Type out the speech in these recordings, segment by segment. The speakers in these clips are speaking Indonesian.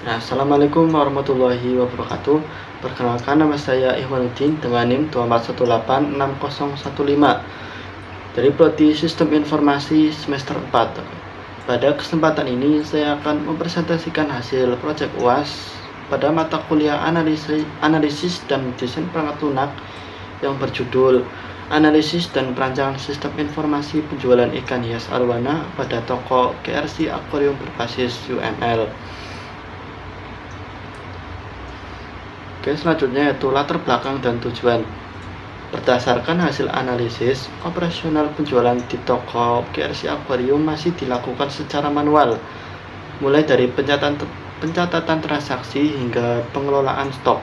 Nah, Assalamualaikum warahmatullahi wabarakatuh. Perkenalkan, nama saya Ihwanuddin dengan NIM 2418615 dari Prodi Sistem Informasi semester 4. Pada kesempatan ini saya akan mempresentasikan hasil proyek UAS pada mata kuliah analisis dan desain perangkat lunak yang berjudul Analisis dan Perancangan Sistem Informasi Penjualan Ikan Hias Arowana pada toko KRC Akuarium berbasis UML. Oke, selanjutnya yaitu latar belakang dan tujuan. Berdasarkan hasil analisis, operasional penjualan di toko KRC Aquarium masih dilakukan secara manual, mulai dari pencatatan transaksi hingga pengelolaan stok.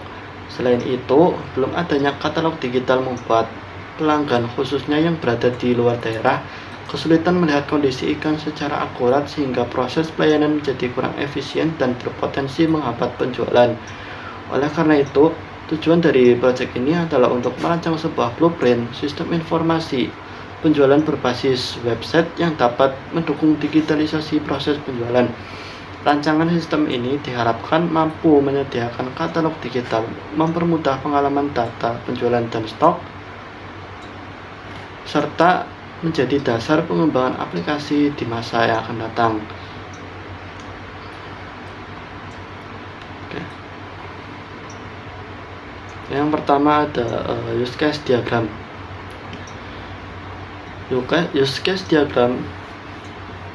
Selain itu, belum adanya katalog digital membuat pelanggan khususnya yang berada di luar daerah kesulitan melihat kondisi ikan secara akurat sehingga proses pelayanan menjadi kurang efisien dan berpotensi menghambat penjualan. Oleh karena itu, tujuan dari proyek ini adalah untuk merancang sebuah blueprint sistem informasi penjualan berbasis website yang dapat mendukung digitalisasi proses penjualan. Rancangan sistem ini diharapkan mampu menyediakan katalog digital, mempermudah pengalaman data penjualan dan stok, serta menjadi dasar pengembangan aplikasi di masa yang akan datang. Yang pertama ada use case diagram. Use case diagram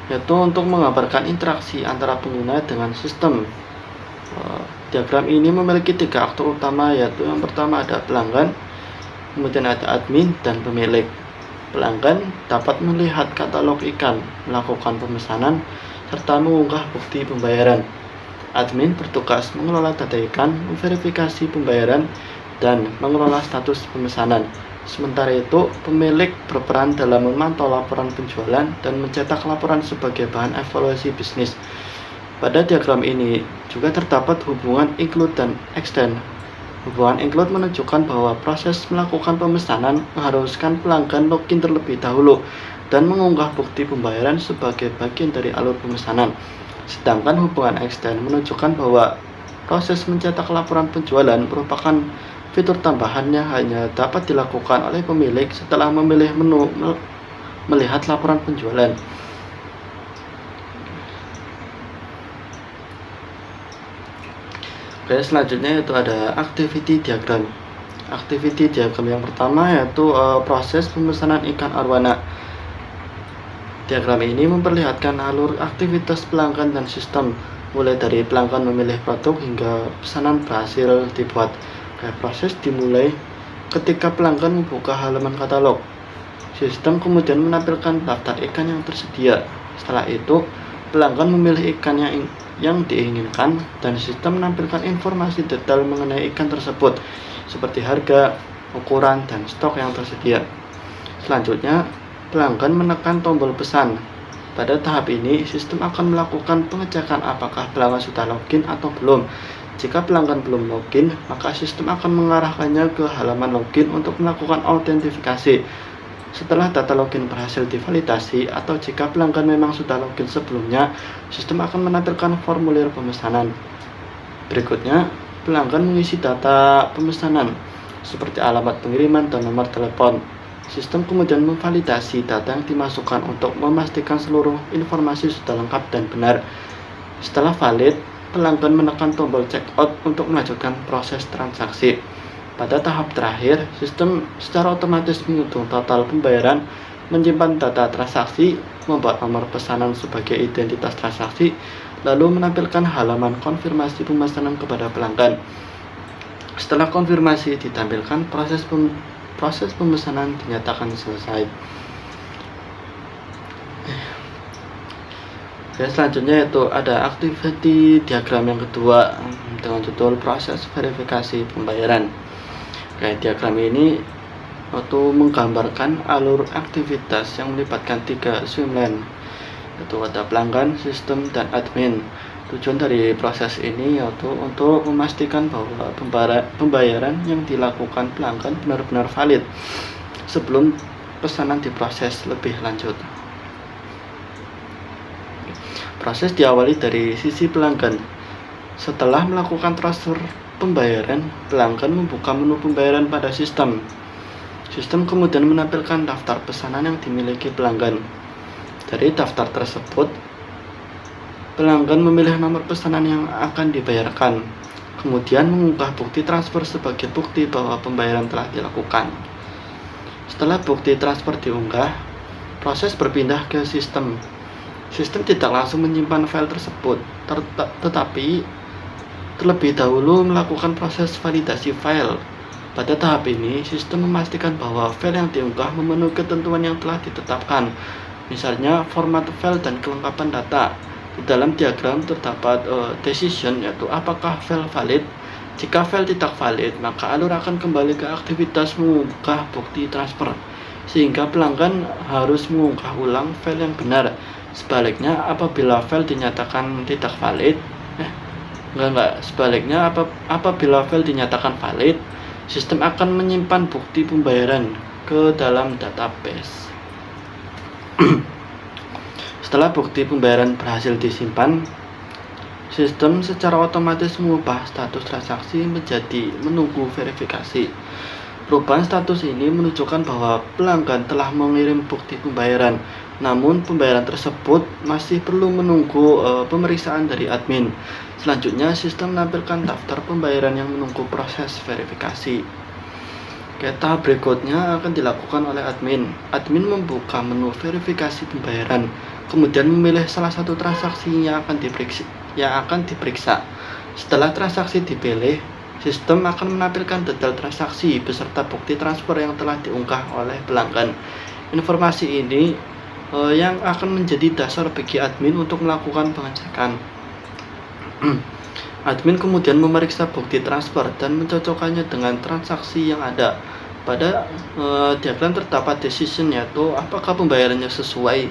yaitu untuk menggambarkan interaksi antara pengguna dengan sistem. Diagram ini memiliki 3 aktor utama, yaitu yang pertama ada pelanggan, kemudian ada admin dan pemilik. Pelanggan dapat melihat katalog ikan, melakukan pemesanan, serta mengunggah bukti pembayaran. Admin bertugas mengelola data ikan, memverifikasi pembayaran, dan mengelola status pemesanan. Sementara itu, pemilik berperan dalam memantau laporan penjualan dan mencetak laporan sebagai bahan evaluasi bisnis. Pada diagram ini juga terdapat hubungan include dan extend. Hubungan include menunjukkan bahwa proses melakukan pemesanan mengharuskan pelanggan login terlebih dahulu dan mengunggah bukti pembayaran sebagai bagian dari alur pemesanan. Sedangkan hubungan extend menunjukkan bahwa proses mencetak laporan penjualan merupakan fitur tambahan yang hanya dapat dilakukan oleh pemilik setelah memilih menu melihat laporan penjualan. Oke, selanjutnya yaitu ada activity diagram. Activity diagram yang pertama yaitu proses pemesanan ikan arowana. Diagram ini memperlihatkan alur aktivitas pelanggan dan sistem, mulai dari pelanggan memilih produk hingga pesanan berhasil dibuat. Proses dimulai ketika pelanggan membuka halaman katalog. Sistem kemudian menampilkan daftar ikan yang tersedia. Setelah itu, pelanggan memilih ikan yang diinginkan dan sistem menampilkan informasi detail mengenai ikan tersebut, seperti harga, ukuran, dan stok yang tersedia. Selanjutnya, pelanggan menekan tombol pesan. Pada tahap ini, sistem akan melakukan pengecekan apakah pelanggan sudah login atau belum. Jika pelanggan belum login, maka sistem akan mengarahkannya ke halaman login untuk melakukan autentifikasi. Setelah data login berhasil divalidasi atau jika pelanggan memang sudah login sebelumnya, sistem akan menampilkan formulir pemesanan. Berikutnya, pelanggan mengisi data pemesanan seperti alamat pengiriman dan nomor telepon. Sistem kemudian memvalidasi data yang dimasukkan untuk memastikan seluruh informasi sudah lengkap dan benar. Setelah valid, pelanggan menekan tombol checkout untuk melanjutkan proses transaksi. Pada tahap terakhir, sistem secara otomatis menghitung total pembayaran, menyimpan data transaksi, membuat nomor pesanan sebagai identitas transaksi, lalu menampilkan halaman konfirmasi pemesanan kepada pelanggan. Setelah konfirmasi ditampilkan, proses pemesanan dinyatakan selesai. Dan selanjutnya yaitu ada activity diagram yang kedua dengan judul proses verifikasi pembayaran. Diagram ini menggambarkan alur aktivitas yang melibatkan 3 swimlane, yaitu ada pelanggan, sistem, dan admin. Tujuan dari proses ini yaitu untuk memastikan bahwa pembayaran yang dilakukan pelanggan benar-benar valid sebelum pesanan diproses lebih lanjut. Proses diawali dari sisi pelanggan. Setelah melakukan transfer pembayaran, pelanggan membuka menu pembayaran pada sistem. Sistem kemudian menampilkan daftar pesanan yang dimiliki pelanggan. Dari daftar tersebut, pelanggan memilih nomor pesanan yang akan dibayarkan, kemudian mengunggah bukti transfer sebagai bukti bahwa pembayaran telah dilakukan. Setelah bukti transfer diunggah, proses berpindah ke sistem. Sistem tidak langsung menyimpan file tersebut, tetapi terlebih dahulu melakukan proses validasi file. Pada tahap ini, sistem memastikan bahwa file yang diunggah memenuhi ketentuan yang telah ditetapkan, misalnya format file dan kelengkapan data. Di dalam diagram terdapat decision, yaitu apakah file valid. Jika file tidak valid, maka alur akan kembali ke aktivitas mengunggah bukti transfer, sehingga pelanggan harus mengunggah ulang file yang benar. Sebaliknya, apabila file dinyatakan tidak valid, apabila file dinyatakan valid, sistem akan menyimpan bukti pembayaran ke dalam database. Setelah bukti pembayaran berhasil disimpan, sistem secara otomatis mengubah status transaksi menjadi menunggu verifikasi. Perubahan status ini menunjukkan bahwa pelanggan telah mengirim bukti pembayaran, namun pembayaran tersebut masih perlu menunggu pemeriksaan dari admin. Selanjutnya, sistem menampilkan daftar pembayaran yang menunggu proses verifikasi. Tahap berikutnya akan dilakukan oleh admin. Admin membuka menu verifikasi pembayaran, kemudian memilih salah satu transaksi yang akan diperiksa. Setelah transaksi dipilih, sistem akan menampilkan detail transaksi beserta bukti transfer yang telah diunggah oleh pelanggan. Informasi ini yang akan menjadi dasar bagi admin untuk melakukan pengecekan. Admin kemudian memeriksa bukti transfer dan mencocokkannya dengan transaksi yang ada. Pada diagram terdapat decision, yaitu apakah pembayarannya sesuai.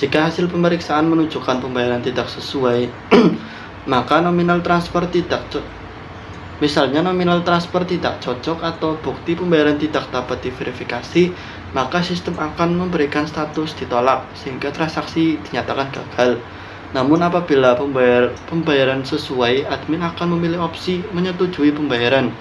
Jika hasil pemeriksaan menunjukkan pembayaran tidak sesuai, maka nominal transfer tidak cocok atau bukti pembayaran tidak dapat diverifikasi, maka sistem akan memberikan status ditolak sehingga transaksi dinyatakan gagal. Namun apabila pembayaran sesuai, admin akan memilih opsi menyetujui pembayaran.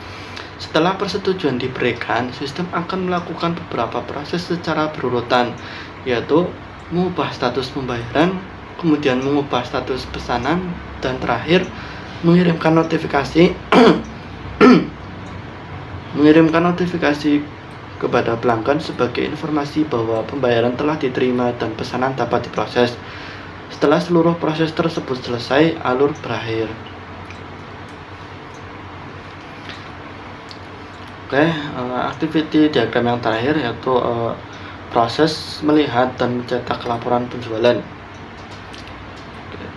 Setelah persetujuan diberikan, sistem akan melakukan beberapa proses secara berurutan, yaitu mengubah status pembayaran, kemudian mengubah status pesanan, dan terakhir mengirimkan notifikasi kepada pelanggan sebagai informasi bahwa pembayaran telah diterima dan pesanan dapat diproses. Setelah seluruh proses tersebut selesai, alur berakhir. Activity diagram yang terakhir yaitu proses melihat dan mencetak laporan penjualan.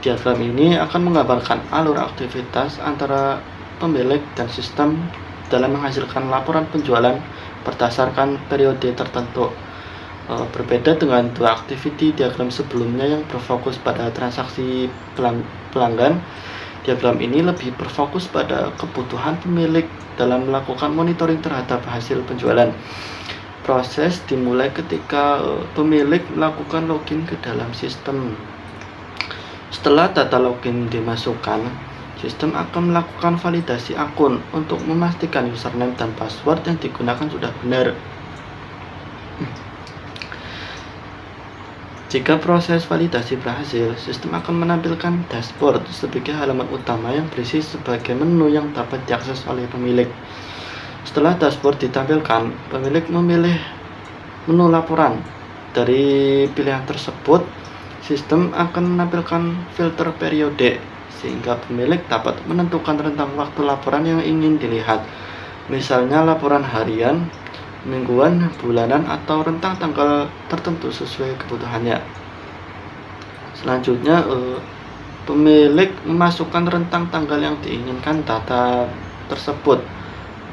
Diagram ini akan menggambarkan alur aktivitas antara pemilik dan sistem dalam menghasilkan laporan penjualan berdasarkan periode tertentu. Berbeda dengan dua activity diagram sebelumnya yang berfokus pada transaksi pelanggan, diagram ini lebih berfokus pada kebutuhan pemilik dalam melakukan monitoring terhadap hasil penjualan. Proses dimulai ketika pemilik melakukan login ke dalam sistem. Setelah data login dimasukkan, sistem akan melakukan validasi akun untuk memastikan username dan password yang digunakan sudah benar. Jika proses validasi berhasil, sistem akan menampilkan dashboard sebagai halaman utama yang berisi sebagai menu yang dapat diakses oleh pemilik. Setelah dashboard ditampilkan, pemilik memilih menu laporan. Dari pilihan tersebut, sistem akan menampilkan filter periode, sehingga pemilik dapat menentukan rentang waktu laporan yang ingin dilihat. Misalnya laporan harian, mingguan, bulanan, atau rentang tanggal tertentu sesuai kebutuhannya. Selanjutnya, pemilik memasukkan rentang tanggal yang diinginkan data tersebut,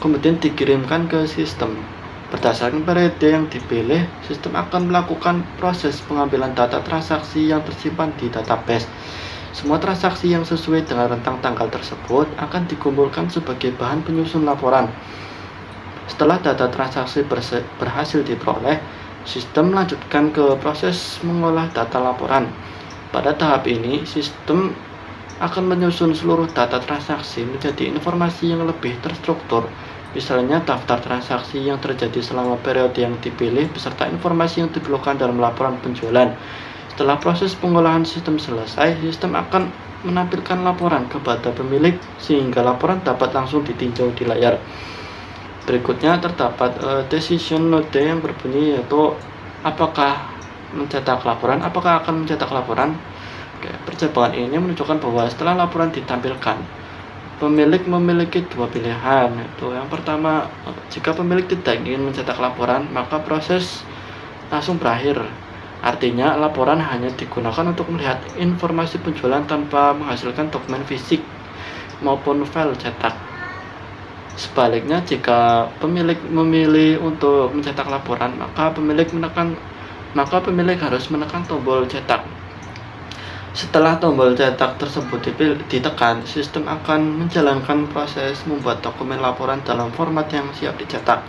kemudian dikirimkan ke sistem. Berdasarkan periode yang dipilih, sistem akan melakukan proses pengambilan data transaksi yang tersimpan di database. Semua transaksi yang sesuai dengan rentang tanggal tersebut akan dikumpulkan sebagai bahan penyusun laporan. Setelah data transaksi berhasil diperoleh, sistem melanjutkan ke proses mengolah data laporan. Pada tahap ini, sistem akan menyusun seluruh data transaksi menjadi informasi yang lebih terstruktur. Misalnya daftar transaksi yang terjadi selama periode yang dipilih beserta informasi yang diperlukan dalam laporan penjualan. Setelah proses pengolahan sistem selesai, sistem akan menampilkan laporan kepada pemilik sehingga laporan dapat langsung ditinjau di layar. Berikutnya terdapat decision node yang berbunyi yaitu apakah akan mencetak laporan. Perjabaran ini menunjukkan bahwa setelah laporan ditampilkan, pemilik memiliki dua pilihan. Yaitu yang pertama, jika pemilik tidak ingin mencetak laporan, maka proses langsung berakhir. Artinya laporan hanya digunakan untuk melihat informasi penjualan tanpa menghasilkan dokumen fisik maupun file cetak. Sebaliknya, jika pemilik memilih untuk mencetak laporan, maka pemilik harus menekan tombol cetak. Setelah tombol cetak tersebut ditekan, sistem akan menjalankan proses membuat dokumen laporan dalam format yang siap dicetak.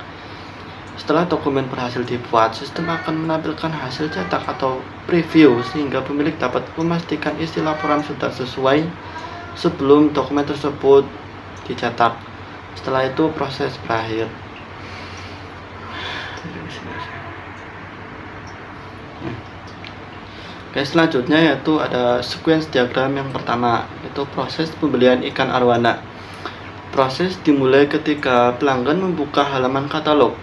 Setelah dokumen berhasil dibuat, sistem akan menampilkan hasil cetak atau preview sehingga pemilik dapat memastikan isi laporan sudah sesuai sebelum dokumen tersebut dicetak. Setelah itu proses berakhir. Oke, selanjutnya yaitu ada sequence diagram yang pertama, yaitu proses pembelian ikan arwana. Proses dimulai ketika pelanggan membuka halaman katalog.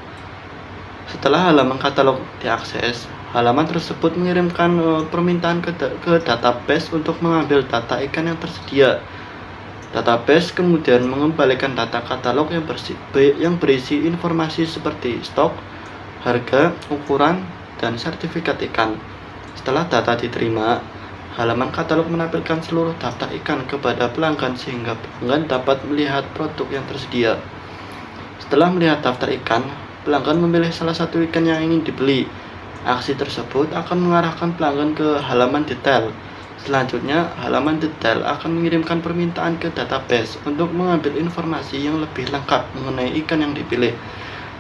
Setelah halaman katalog diakses, halaman tersebut mengirimkan permintaan ke database untuk mengambil data ikan yang tersedia. Database kemudian mengembalikan data katalog yang berisi informasi seperti stok, harga, ukuran, dan sertifikat ikan. Setelah data diterima, halaman katalog menampilkan seluruh daftar ikan kepada pelanggan sehingga pelanggan dapat melihat produk yang tersedia. Setelah melihat daftar ikan, pelanggan memilih salah satu ikan yang ingin dibeli. Aksi tersebut akan mengarahkan pelanggan ke halaman detail. Selanjutnya, halaman detail akan mengirimkan permintaan ke database untuk mengambil informasi yang lebih lengkap mengenai ikan yang dipilih.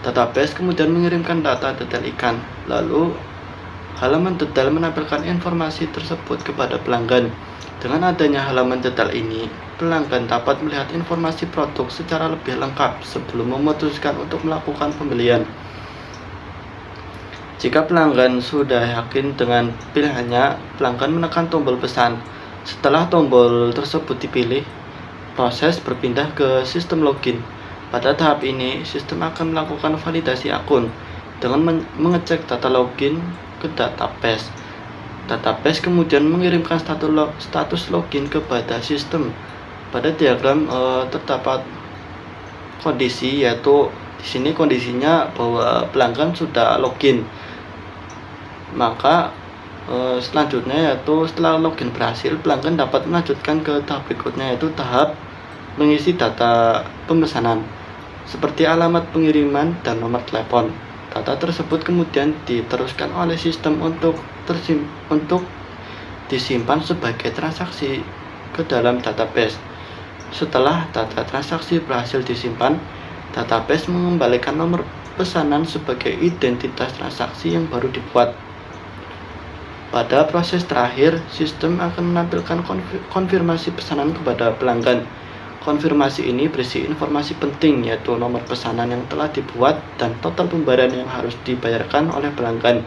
Database kemudian mengirimkan data detail ikan. Lalu, halaman detail menampilkan informasi tersebut kepada pelanggan. Dengan adanya halaman detail ini, pelanggan dapat melihat informasi produk secara lebih lengkap sebelum memutuskan untuk melakukan pembelian. Jika pelanggan sudah yakin dengan pilihannya, pelanggan menekan tombol pesan. Setelah tombol tersebut dipilih, proses berpindah ke sistem login. Pada tahap ini, sistem akan melakukan validasi akun dengan mengecek data login ke database. Database kemudian mengirimkan status login kepada sistem. Pada diagram terdapat kondisi, yaitu di sini kondisinya bahwa pelanggan sudah login. Maka selanjutnya yaitu setelah login berhasil, pelanggan dapat melanjutkan ke tahap berikutnya, yaitu tahap mengisi data pemesanan seperti alamat pengiriman dan nomor telepon. Data tersebut kemudian diteruskan oleh sistem untuk disimpan sebagai transaksi ke dalam database. Setelah data transaksi berhasil disimpan, database mengembalikan nomor pesanan sebagai identitas transaksi yang baru dibuat. Pada proses terakhir, sistem akan menampilkan konfirmasi pesanan kepada pelanggan. Konfirmasi ini berisi informasi penting, yaitu nomor pesanan yang telah dibuat dan total pembayaran yang harus dibayarkan oleh pelanggan.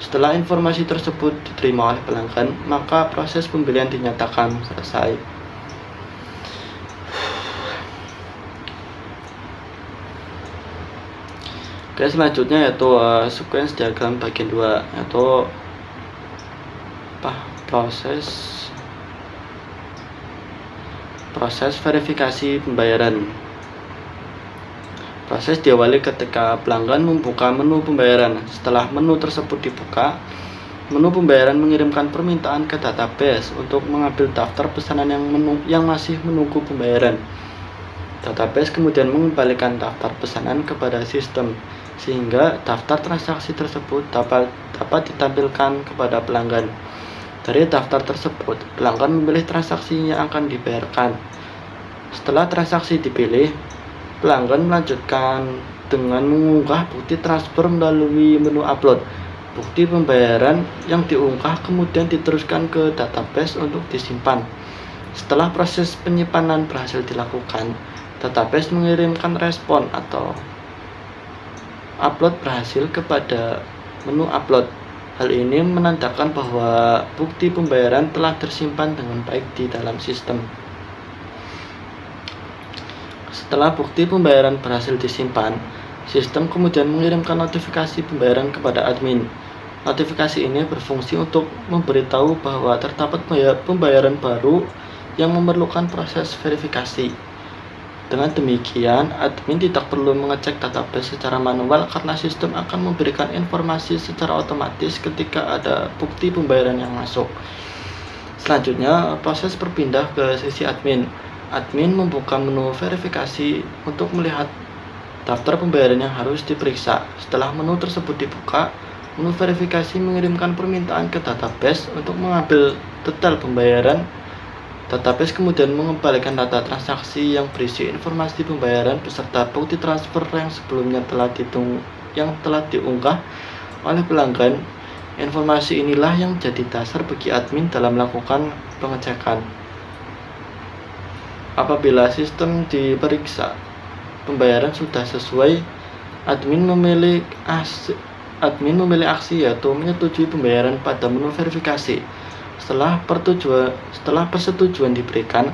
Setelah informasi tersebut diterima oleh pelanggan, maka proses pembelian dinyatakan selesai. Oke, selanjutnya yaitu sequence diagram bagian 2, yaitu proses verifikasi pembayaran. Proses diawali ketika pelanggan membuka menu pembayaran. Setelah menu tersebut dibuka, menu pembayaran mengirimkan permintaan ke database untuk mengambil daftar pesanan yang masih menunggu pembayaran. Database kemudian mengembalikan daftar pesanan kepada sistem, sehingga daftar transaksi tersebut dapat ditampilkan kepada pelanggan. Dari daftar tersebut, pelanggan memilih transaksi yang akan dibayarkan. Setelah transaksi dipilih, pelanggan melanjutkan dengan mengunggah bukti transfer melalui menu upload. Bukti pembayaran yang diunggah kemudian diteruskan ke database untuk disimpan. Setelah proses penyimpanan berhasil dilakukan, database mengirimkan respon atau upload berhasil kepada menu upload. Hal ini menandakan bahwa bukti pembayaran telah tersimpan dengan baik di dalam sistem. Setelah bukti pembayaran berhasil disimpan, sistem kemudian mengirimkan notifikasi pembayaran kepada admin. Notifikasi ini berfungsi untuk memberitahu bahwa terdapat pembayaran baru yang memerlukan proses verifikasi. Dengan demikian, admin tidak perlu mengecek database secara manual karena sistem akan memberikan informasi secara otomatis ketika ada bukti pembayaran yang masuk. Selanjutnya, proses berpindah ke sisi admin. Admin membuka menu verifikasi untuk melihat daftar pembayaran yang harus diperiksa. Setelah menu tersebut dibuka, menu verifikasi mengirimkan permintaan ke database untuk mengambil detail pembayaran. Database kemudian mengembalikan data transaksi yang berisi informasi pembayaran beserta bukti transfer yang sebelumnya telah diunggah oleh pelanggan. Informasi inilah yang jadi dasar bagi admin dalam melakukan pengecekan. Apabila sistem diperiksa pembayaran sudah sesuai, admin memilih aksi yaitu menyetujui pembayaran pada menu verifikasi. Setelah persetujuan diberikan,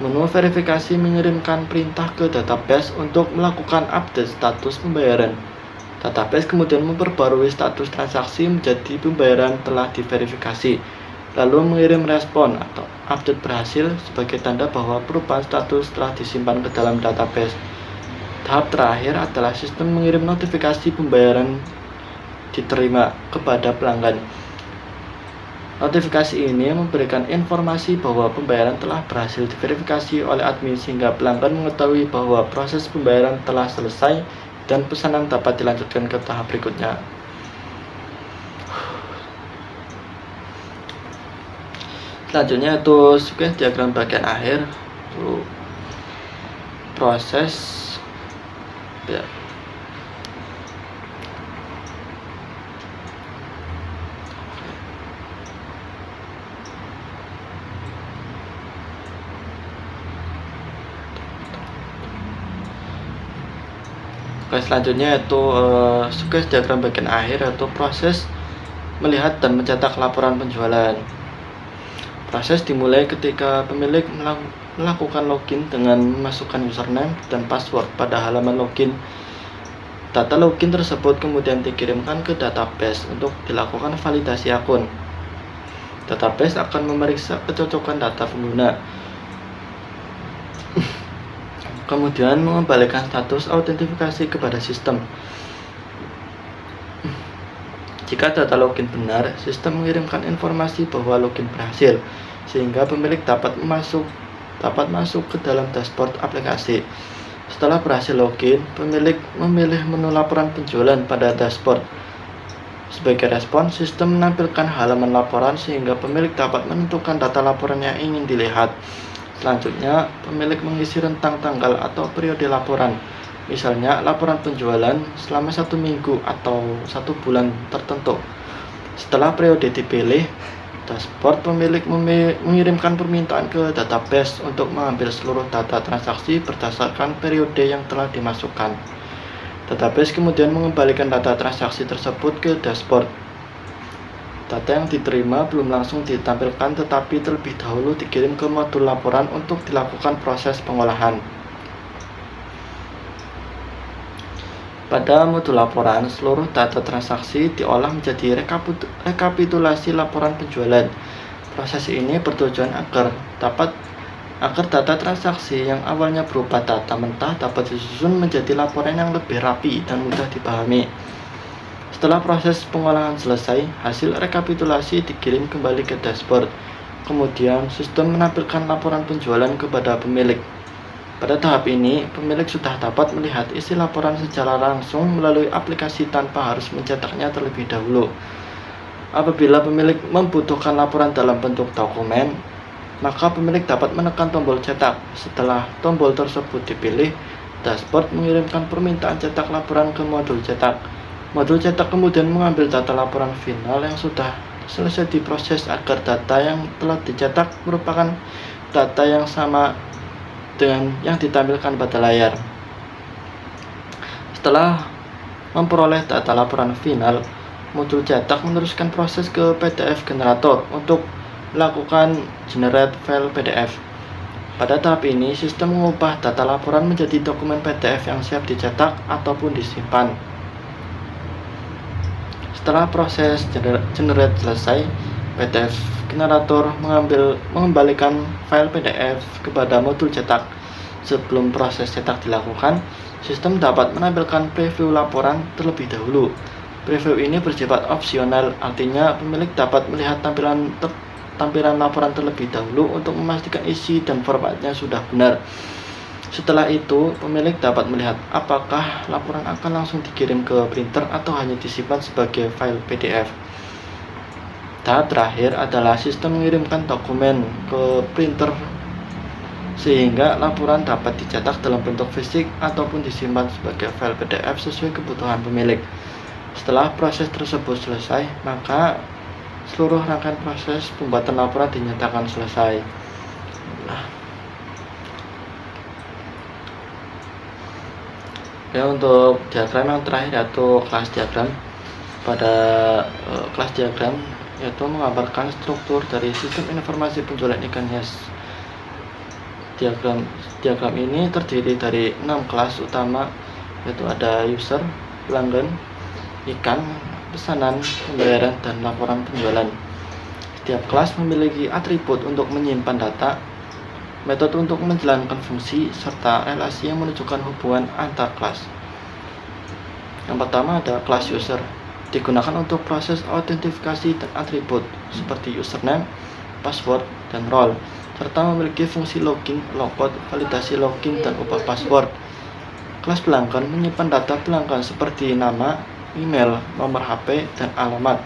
menu verifikasi mengirimkan perintah ke database untuk melakukan update status pembayaran. Database kemudian memperbarui status transaksi menjadi pembayaran telah diverifikasi, lalu mengirim respon atau update berhasil sebagai tanda bahwa perubahan status telah disimpan ke dalam database. Tahap terakhir adalah sistem mengirim notifikasi pembayaran diterima kepada pelanggan. Notifikasi ini memberikan informasi bahwa pembayaran telah berhasil diverifikasi oleh admin sehingga pelanggan mengetahui bahwa proses pembayaran telah selesai dan pesanan dapat dilanjutkan ke tahap berikutnya. Selanjutnya itu sequence diagram bagian akhir untuk proses ya. Oke, selanjutnya itu sequence diagram bagian akhir atau proses melihat dan mencetak laporan penjualan. Proses dimulai ketika pemilik melakukan login dengan memasukkan username dan password pada halaman login. Data login tersebut kemudian dikirimkan ke database untuk dilakukan validasi akun. Database akan memeriksa kecocokan data pengguna, kemudian mengembalikan status autentifikasi kepada sistem. Jika data login benar, sistem mengirimkan informasi bahwa login berhasil, sehingga pemilik dapat masuk ke dalam dashboard aplikasi. Setelah berhasil login, pemilik memilih menu laporan penjualan pada dashboard. Sebagai respon, sistem menampilkan halaman laporan sehingga pemilik dapat menentukan data laporan yang ingin dilihat. Selanjutnya, pemilik mengisi rentang tanggal atau periode laporan. Misalnya, laporan penjualan selama 1 minggu atau 1 bulan tertentu. Setelah periode dipilih, dashboard pemilik mengirimkan permintaan ke database untuk mengambil seluruh data transaksi berdasarkan periode yang telah dimasukkan. Database kemudian mengembalikan data transaksi tersebut ke dashboard. Data yang diterima belum langsung ditampilkan tetapi terlebih dahulu dikirim ke modul laporan untuk dilakukan proses pengolahan. Pada modul laporan, seluruh data transaksi diolah menjadi rekapitulasi laporan penjualan. Proses ini bertujuan agar data transaksi yang awalnya berupa data mentah dapat disusun menjadi laporan yang lebih rapi dan mudah dipahami. Setelah proses pengolahan selesai, hasil rekapitulasi dikirim kembali ke dashboard. Kemudian, sistem menampilkan laporan penjualan kepada pemilik. Pada tahap ini, pemilik sudah dapat melihat isi laporan secara langsung melalui aplikasi tanpa harus mencetaknya terlebih dahulu. Apabila pemilik membutuhkan laporan dalam bentuk dokumen, maka pemilik dapat menekan tombol cetak. Setelah tombol tersebut dipilih, dashboard mengirimkan permintaan cetak laporan ke modul cetak. Modul cetak kemudian mengambil data laporan final yang sudah selesai diproses agar data yang telah dicetak merupakan data yang sama dengan yang ditampilkan pada layar. Setelah memperoleh data laporan final, modul cetak meneruskan proses ke PDF generator untuk melakukan generate file PDF. Pada tahap ini, sistem mengubah data laporan menjadi dokumen PDF yang siap dicetak ataupun disimpan. Setelah proses generate selesai, PDF generator mengembalikan file PDF kepada modul cetak. Sebelum proses cetak dilakukan, sistem dapat menampilkan preview laporan terlebih dahulu. Preview ini bersifat opsional, artinya pemilik dapat melihat tampilan laporan terlebih dahulu untuk memastikan isi dan formatnya sudah benar. Setelah itu, pemilik dapat melihat apakah laporan akan langsung dikirim ke printer atau hanya disimpan sebagai file PDF. Tahap terakhir adalah sistem mengirimkan dokumen ke printer sehingga laporan dapat dicetak dalam bentuk fisik ataupun disimpan sebagai file PDF sesuai kebutuhan pemilik. Setelah proses tersebut selesai, maka seluruh rangkaian proses pembuatan laporan dinyatakan selesai. Ya, untuk diagram yang terakhir yaitu kelas diagram. Pada kelas diagram yaitu menggambarkan struktur dari sistem informasi penjualan ikan hias. Diagram ini terdiri dari 6 kelas utama, yaitu ada user, pelanggan, ikan, pesanan, pembayaran, dan laporan penjualan. Setiap kelas memiliki atribut untuk menyimpan data, metode untuk menjalankan fungsi, serta relasi yang menunjukkan hubungan antar kelas. Yang pertama ada kelas user, digunakan untuk proses autentifikasi dan atribut seperti username, password, dan role, serta memiliki fungsi login, logout, validasi login, dan ubah password. Kelas pelanggan menyimpan data pelanggan seperti nama, email, nomor HP, dan alamat,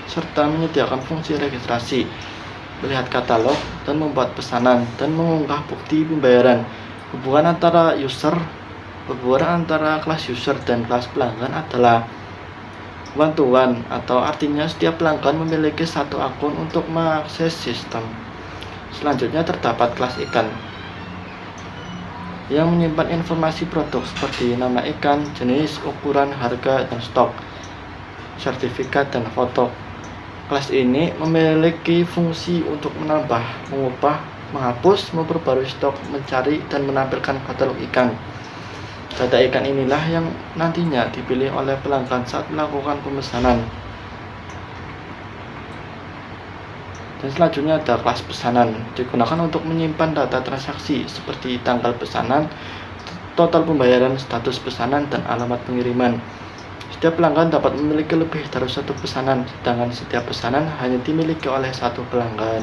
serta menyediakan fungsi registrasi, melihat katalog, dan membuat pesanan, dan mengunggah bukti pembayaran. Hubungan antara kelas user dan kelas pelanggan adalah one-to-one, atau artinya setiap pelanggan memiliki satu akun untuk mengakses sistem. Selanjutnya terdapat kelas ikan yang menyimpan informasi produk seperti nama ikan, jenis, ukuran, harga, dan stok, sertifikat, dan foto. Kelas ini memiliki fungsi untuk menambah, mengubah, menghapus, memperbarui stok, mencari, dan menampilkan katalog ikan. Data ikan inilah yang nantinya dipilih oleh pelanggan saat melakukan pemesanan. Dan selanjutnya ada kelas pesanan, digunakan untuk menyimpan data transaksi seperti tanggal pesanan, total pembayaran, status pesanan, dan alamat pengiriman. Setiap pelanggan dapat memiliki lebih dari satu pesanan, sedangkan setiap pesanan hanya dimiliki oleh satu pelanggan.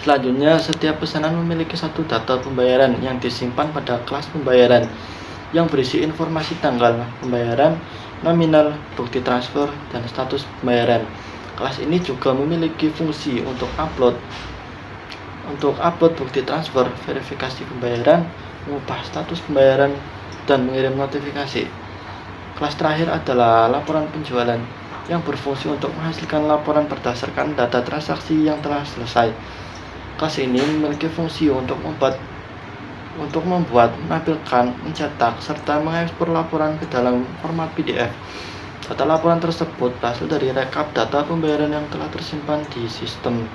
Selanjutnya, setiap pesanan memiliki satu data pembayaran yang disimpan pada kelas pembayaran yang berisi informasi tanggal pembayaran, nominal, bukti transfer, dan status pembayaran. Kelas ini juga memiliki fungsi untuk upload bukti transfer, verifikasi pembayaran, mengubah status pembayaran, dan mengirim notifikasi. Kelas terakhir adalah laporan penjualan yang berfungsi untuk menghasilkan laporan berdasarkan data transaksi yang telah selesai. Kelas ini memiliki fungsi untuk membuat, menampilkan, mencetak, serta mengekspor laporan ke dalam format PDF. Data laporan tersebut berasal dari rekap data pembayaran yang telah tersimpan di sistem.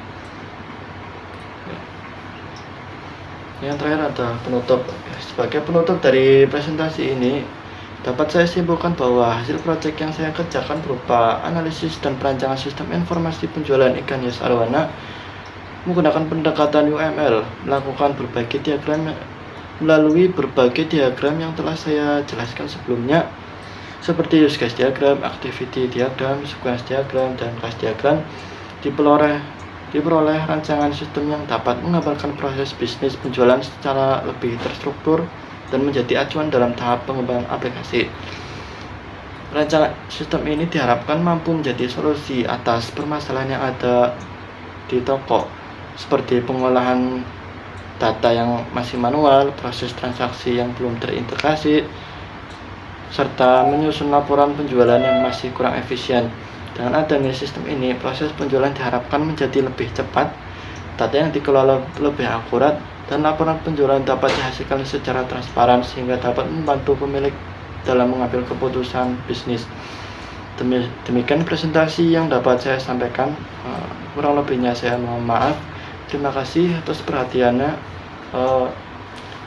Yang terakhir ada penutup. Sebagai penutup dari presentasi ini, dapat saya simpulkan bahwa hasil proyek yang saya kerjakan berupa analisis dan perancangan sistem informasi penjualan ikan hias arwana menggunakan pendekatan UML, melakukan melalui berbagai diagram yang telah saya jelaskan sebelumnya, seperti use case diagram, activity diagram, sequence diagram, dan class diagram. Diperoleh rancangan sistem yang dapat menggambarkan proses bisnis penjualan secara lebih terstruktur dan menjadi acuan dalam tahap pengembangan aplikasi. Rancangan sistem ini diharapkan mampu menjadi solusi atas permasalahan yang ada di toko, seperti pengolahan data yang masih manual, proses transaksi yang belum terintegrasi, serta menyusun laporan penjualan yang masih kurang efisien. Dengan adanya sistem ini, proses penjualan diharapkan menjadi lebih cepat, data yang dikelola lebih akurat, dan laporan penjualan dapat dihasilkan secara transparan sehingga dapat membantu pemilik dalam mengambil keputusan bisnis. Demikian presentasi yang dapat saya sampaikan. Kurang lebihnya saya mohon maaf. Terima kasih atas perhatiannya.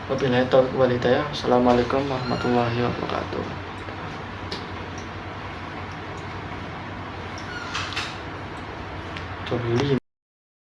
Wabillahi taufiq wal hidayah. Assalamualaikum warahmatullahi wabarakatuh.